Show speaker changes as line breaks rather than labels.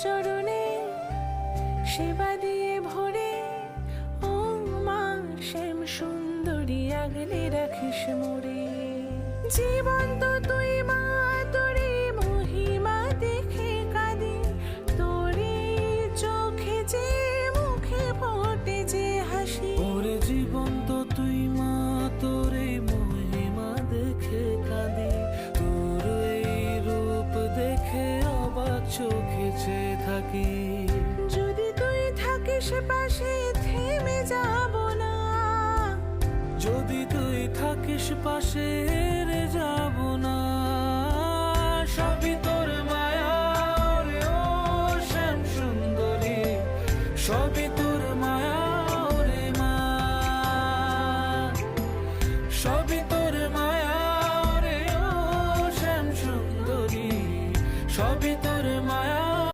চরণে সেবা দিয়ে ভরে। ও মা শ্যাম সুন্দরী আগলে রাখিস মোরে। জীবন্ত তুই মা, তোরে মহিমা দেখে কাঁদি, তোরে চোখে যে মুখে ফোটে যে হাসি।
ওরে জীবন্ত তুই মা, তোরে মহিমা দেখে কাঁদি, তোর এই রূপ দেখে অবাক চোখে চেয়ে থাকি।
যদি তুই থাকিস পাশে থেমে যাব না,
যদি তুই থাকিস পাশে হেরে যাব না। সবই তোর মায়া রে ও শ্যাম সুন্দরী, সবই